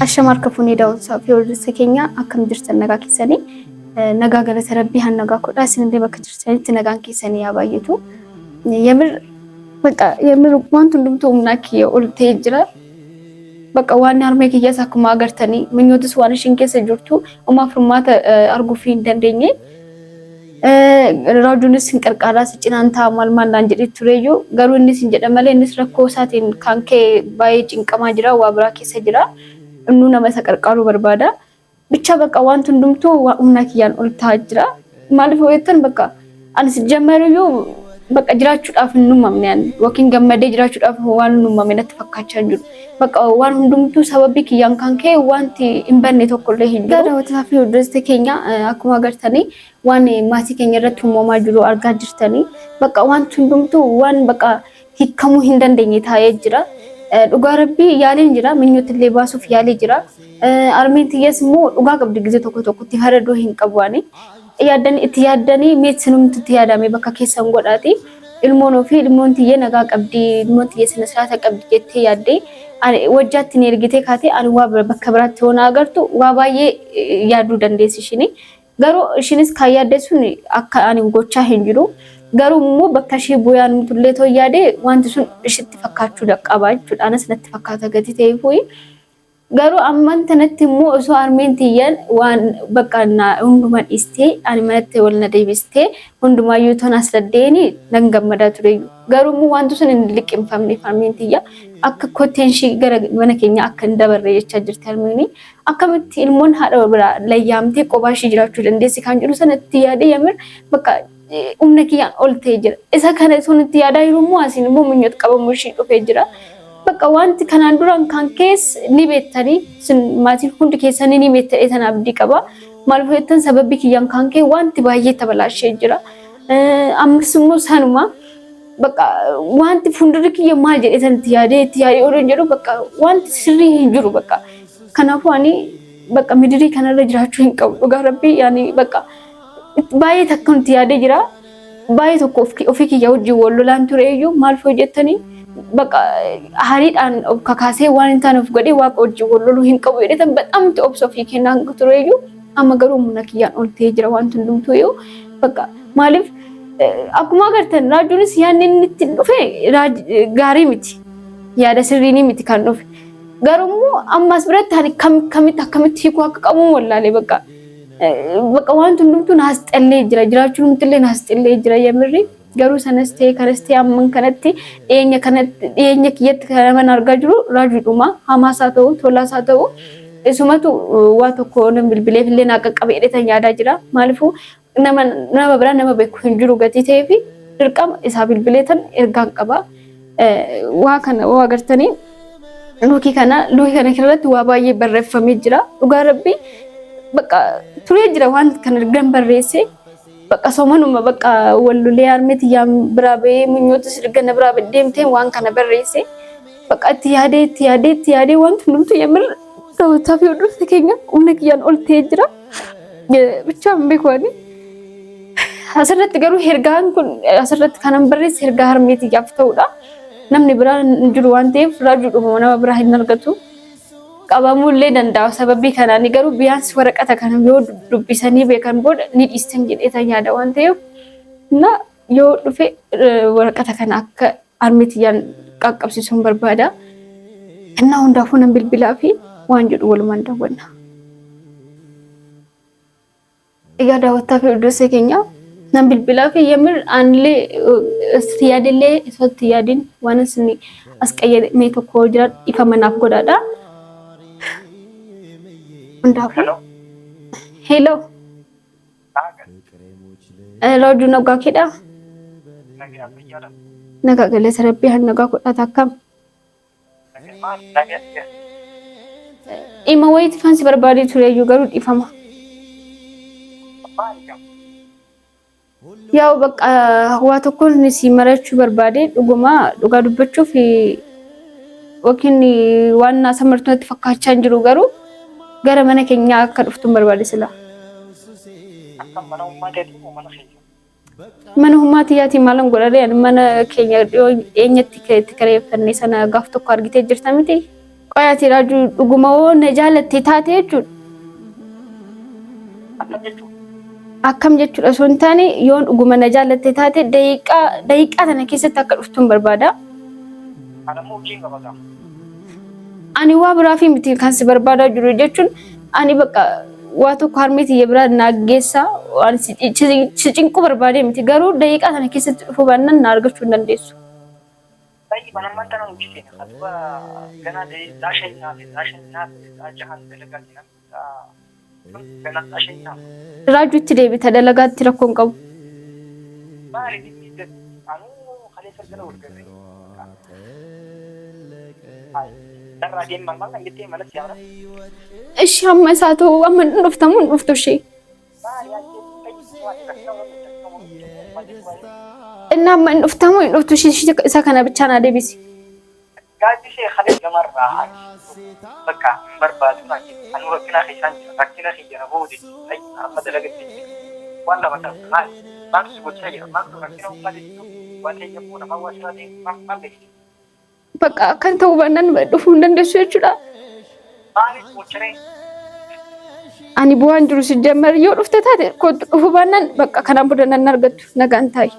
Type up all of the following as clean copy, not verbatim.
Ashamar kafuni daawwattoota fi hordoftoota keenya akkam jirtan nagaa keessanii nagaa galata rabbii han nagaa kodhaa isinillee bakka jirtanitti nagaan keessanii yaa baay'atu. Yemir waan hundumtuu humnaa kiyya ol ta'ee jira. Bakka waan harmee kiyyaas akkuma agartanii minyootis waan ishiin keessa jirtu uumaaf furmaata arguuf hin dandeenye. Raaduunis hin qarqaaraas cinaan ta'a maal naan jedhee tureyyuu garuu innis hin jedha malee innis rakkoo isaatiin kan ka'e baay'ee cinqamaa jira waa biraa keessa jira. Innu nama isa qarqaaru barbaada. Bicha bakka waan hundumtuu humna kiyyaan ol ta'aa jira. Maaliif hojjetan bakka anis jammaruyyuu bakka jiraachuudhaaf hin uumamne yookiin gammadee jiraachuudhaaf waan hin uumamne natti fakkaachaa jiru. Bakka waan hundumtuu sababii kiyyaan kan ka'e wanti hin banne tokkollee hin jiru. Daawwataa fi hordoftoota keenya akkuma agartanii waan maatii keenya irratti uumamaa jiru argaa jirtanii. Bakka wanti hundumtuu waan bakka hiikamuu hin dandeenye taa'ee jira. Dhugaa rabbii yaaliin jira minyoota illee baasuuf yaalii jira. Armeen tiyyaas immoo dhugaa qabdi gisee tokko tokkotti faradoo hin qabuani. Itti yaaddanii meetsinumti itti yaadame bakka keessan godhaati. Ilmoon ofii ilmoon tiyyee nagaa qabdi ilmoon tiyyee sana siraata qabdi jettee yaaddee wajjaatti ni ergitee kaatee ani waa bakka biraatti hoona agartu waa baay'ee yaaduu dandeessi ishini. Garuu ishinis kan yaadde sun akka ani gochaa hin jiru. Garuu immoo bakka ishee bu'aan tullee too yaade wanti sun ishitti fakkaachuu qaba jechuudha. Anas natti fakkaata gati ta'ee fuyi. Garuu amman tanatti immoo osoo armeen tiyyaan waan bakka hundumaa dhiistee ani manatti wal na deebistee hundumaayyuu toon as daddeeni nan gammadaa ture. Garuu immoo wanti sun hin liqimfamneef armeen tiyya akka kotteen ishee gara mana keenya akka hin dabarre jechaa jirti armeeni. Akkamitti ilmoon haadha biraa layyaamtee kophaa ishee jiraachuu dandeessi kan jedhu sanatti yaade yamir bakka umna kiyyaan ol ta'ee jira. Isa kana sunitti yaadaa jiru immoo asiin immoo minyoota qabamu ishee dhufee jira. Bakka wanti kanaan duraan kan keessa ni beektanii maatiin hundi keessanii ni beektanii tan abdii qaba. Maaliif jettan sababbii kiyyaan kan ka'e wanti baay'ee tabalaashee jira. Ammas immoo sanuma bakka wanti fuuldura kiyya maal jedhee sanatti yaadee ooluu jedhu bakka wanti sirrii hin jiru bakka. Kanaafuu ani bakka midirii kanarra jiraachuu hin qabu. Dhugaa rabbii yaani bakka baay'ee takka nuti yaadee jira. Baay'ee tokko ofii kiyya wajjin wal lolaan tureeyyuu maaliif hojjettanii bakka hariidhaan kakaasee waan hin taaneef godhee waaqa wajjin wal loluu hin qabu jedhetan badhaamti obsa ofii kennaa tureeyyuu amma garuu humna kiyyaan ol ta'ee jira wanti hundumtuuyyuu bakka maaliif akkuma agartan raaduunis yaadni inni ittiin dhufe gaarii miti yaada sirrii miti kan dhufe garuu immoo ammas biratti ani akkamitti hiikuu akka qabu wallaalee bakka wanti hundumtuu naas xallee jira jiraachuun hundillee naas xallee jira yamirri garuu sanas ta'e kanas ta'e amman kanatti dhiyeenya kiyyatti kan argaa jiru raajuudhuma hamaasaa ta'u tolaasaa ta'u isumatu waa tokko nama bilbileef illee naa qaqqabe jedhetan yaadaa jira maaliifuu nama biraa nama beeku hin jiru gatii ta'ee fi dirqama isaa bilbileetan ergaan qaba waa kana waa agartanii luukii kana irratti waa baay'ee barreeffamee jira dhugaa rabbii bakka turee jira waan kana ergan barreesse bakka somanuma bakka wallulee armeeti yaam biraa ba'ee minyoota sirgana biraa deemtee waan kana barreesse bakka itti yaadee wanti hundumtu yemmir daawwataa fi hordoftoota keenya humna kiyyaan ol ta'ee jira bichaa hin beekwani. Asirratti garuu hergaan kun asirratti kanan barreesse hergaa harmeeti yaaf ta'udha. Namni biraa hin jiru waan ta'eef raajuudhuma nama biraa hin argatu. Qabamullee danda'a sababii kanaan garuu biyaansi waraqata kana yoo dubbisanii beekan booda ni dhiistan jedheetan yaada waan ta'eef na yoo dhufe waraqata kana akka armeetiyyaan qaqqabsiisuun barbaada. Innaa hundaafuu nan bilbilaa fi waan jedhu walumaan daawwanna. Egaa daawwataa fi hordoftoota keenya nan bilbilaa fi yemmir aanillee yaadillee isatti yaadin waan isin as qayyamee tokko jira ifa manaaf godhaadha. Hello. Raaduun nagaa keedha. Nagaa galata rabbii han nagaa godhata akkam. Dhimma wayiiti fansi barbaadee tureeyyuu garuu dhiifama. Yaa bakka waa tokkoon si marachuu barbaade dhugaa dubbachuuf yookiin waan naasa martuutti fakkaachaa hin jiru garuu gara mana keenya akka dhuftuun barbaade sila. mana hummaatiyaati maalan godhale mana keenya eenyatti kareeffannee sana gaaf tokko argitee jirta miti qoyaati raajuu dhuguma woon jaalatte taate jechuudha akkam jechuudha osoo hin taane yoon dhuguma na jaalatte taate daqiiqaa tana keessatti akka dhuftuun barbaada. Ani waa biraa fi miti kan si barbaadaa jiru jechuun ani bakka waa tokko harmeetii biraa naaggeessa waan si cinqu barbaadee miti garuu daqiiqaa tana keessatti dhufuu baannaan na argachuu hin dandeessu. Raajuutti deebita dalagaatti rakkoon qabu. Ishi amma isaa ta'u amma dhuftamu dhuftu ishee. Inni amma dhuftamu dhuftu ishee isa kana bichaa na deebisi. Gaati ishee khalee gamarraa bakka barbaadu naati anu rakkina khiyana boodi ay amma dalagatti waan lama ta'a maaks gocha jira maaks rakkina ummati waan heeyyamuu nama waasiraati maal bakka akkan ta'uu baannaan dhufuu hin dandeessu jechuudha. Maaliif gochiree? Ani bu'aan jiru si jammar yoo dhufte taate dhufuu baannaan bakka kanaan booda nan argattu nagaan taa'i.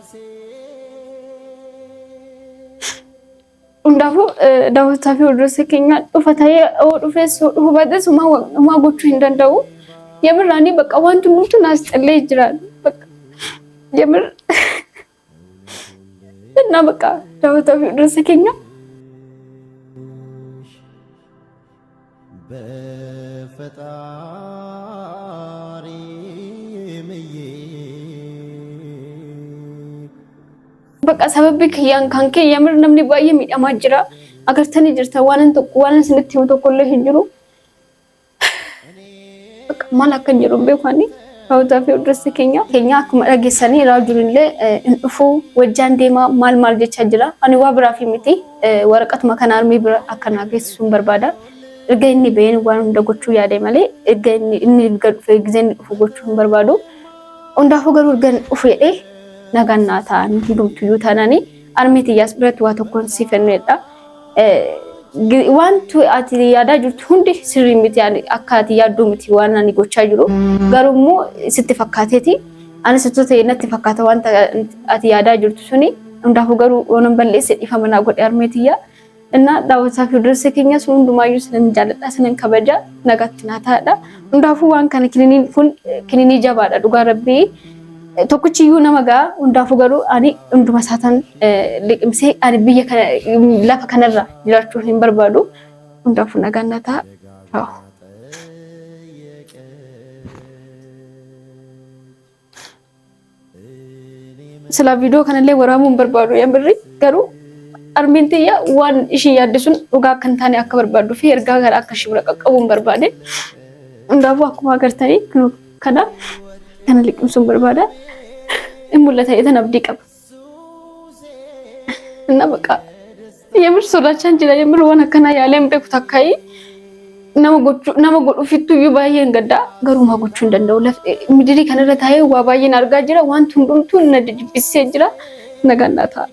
Undaafu daawwataa fi hordoftoota keenya dhufa ta'ee dhufees dhufuu baates homaa gochuu hin danda'u. Yamirraanii bakka wanti nuti naas callee jiraan bakka yamir na bakka daawwataa fi hordoftoota keenya. Bakka sababii kiyyaan kan kee yamir namni baay'ee miidhamaa jira agartanii jirta waan isinitti himu tokkollee hin jiru bakka maal akka hin jiru beekani daawwataa fi hordoftoota keenya akkuma dhageessanii raajuun illee hin dhufuu wajjaan deemaa maal jechaa jira ani waa biraa fi miti waraqatuma kana armii bira akka naa geessisuun barbaada. Erga inni been waan hunda gochuu yaade malee erga inni dhufee gizeen dhufu gochuu hin barbaadu. Hundaafuu garuu erga dhufu jedhee nagaan naa ta'an hundumtuyyuu taananii armeetii yaas biratti waa tokkoon si fennedha. Wanti ati yaadaa jirtu hundi sirrii miti akka ati yaadduu miti waan ani gochaa jiru. Garuu immoo sitti fakkaateeti. Anis itti ta'e natti fakkaata wanta ati yaadaa jirtu suni. Hundaafuu garuu waan balleesse dhiifama naa godhe armeetiyyaa. Inna daawwataa fi hordoftoota keenya hundumayyuu sinan jaalladha sinan kabaja nagaatti naa ta'adha. Hundaafuu waan kana kiniinii jabaadha dhugaa rabbii tokkichiyyuu nama gaa hundaafuu garuu ani hunduma isaatan liqimsee ani biyya kana lafa kanarra jiraachuu hin barbaadu. Hundaafuu nagaan naa ta'a. Sila viidiyoo kanallee waraabuun barbaadu yamirri garuu armeentiyya waan ishii yaaddisuun dhugaa kan taane akka barbaaduu fi ergaa gara akka ishii bira qaqqabuun barbaade. Hundaafuu akkuma agartanii kana liqimsuun barbaada. Hin mul'ata jedhan abdii qaba. Inna baqa yamir sodaachaan jira yamir waan akkanaa yaalee hin beeku takkaayii nama godhuufittuyyu baay'ee hin gaddaa garuu maa gochuu hin danda'u. Midirii kanarra taa'ee waa baay'een argaa jira wanti hundumtuu na jibbisee jira nagaan naa ta'a.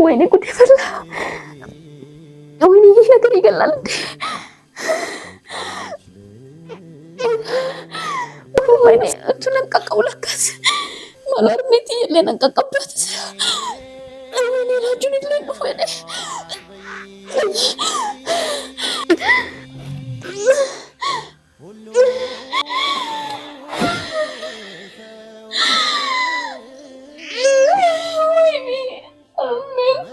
Wayne kude falla. Wayne ये नगरी गल्ला लंदे. Wayne tu nak kakau lakas. Malar meti le nak kakau berat. Wayne rajun le tu Wayne. Wayne, amin.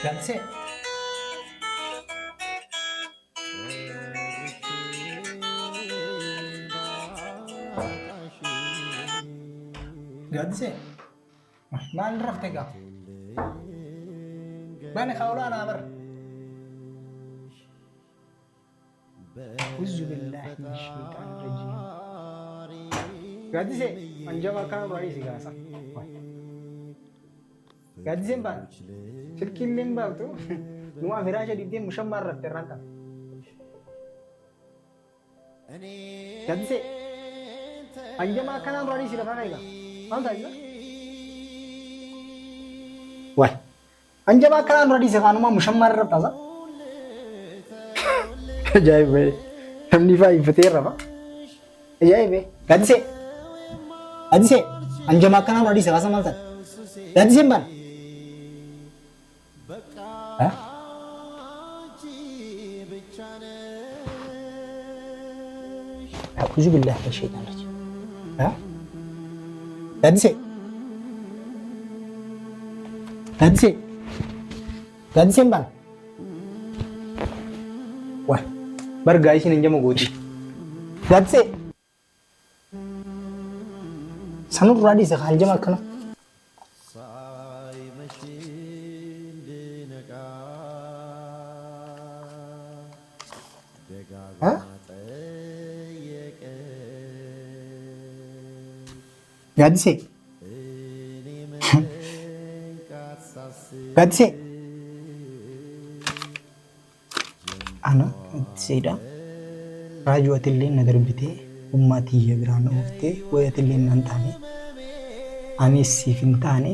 Grazie. Grazie. Maal rafte egaa? Bani khawla ana bar. Uzu billahi minash shaitanir rajim. Grazie. Anjama kana bari sigasa. Grazie ban. Silkiin baatu numa firaasha dibdee mushammaan rafte irraan qaba. Gadise anjamaa akkanaan duraanii si lafaa egaa maal taasisa? Waay anjamaa akkanaan duraanii si lafaa numa mushammaan irra taasa. Ajaa'iba namni faayiffatee rafa. Ajaa'iba gadise gadise anjamaa akkanaan duraanii si lafaa maal ta'a? Gadiseen baan. أعوذ بالله من الشيطان الرجيم. Gadise bang. Wah, bargai sini njamu gudi. Gadise. Sanu radi sekali jam akana. Gadise. Gadise. Ana seda. Raju atilin nagar bite ummati ya birana ufte wa atilin nantane. Ani sifintane.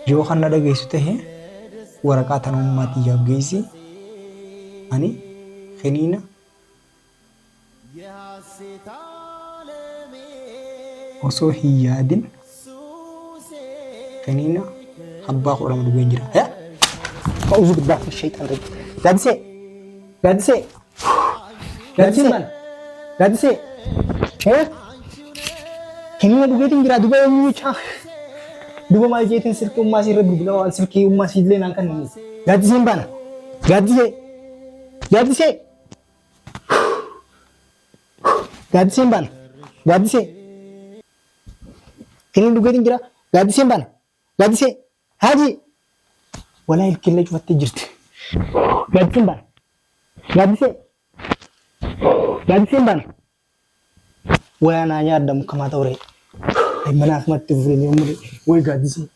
Jo khanna da gaisu tahe warakatan ummati ya gaisi. Ani khenina. Osoo hin yaadin kaniina abbaa qodhamu dhugeen jira. A'uuzu billahi min shaytaan rajim. Gadise man gadise kaniina dhugeetiin jira duba eenyu caa duba maal jeetiin silkii ummaa siirra bilbila waan silkii ummaa siillee naan kan gadiseen baana gadiseen baana gadise. Kini dhugeetiin jira gadiseen bana gadisee haji walaa ilkillee cufattee jirti gadiseen bana gadiseen bana waa naa nyaaddamu kamaa ta'ure ay manaaf matti furee ni umure way gadisee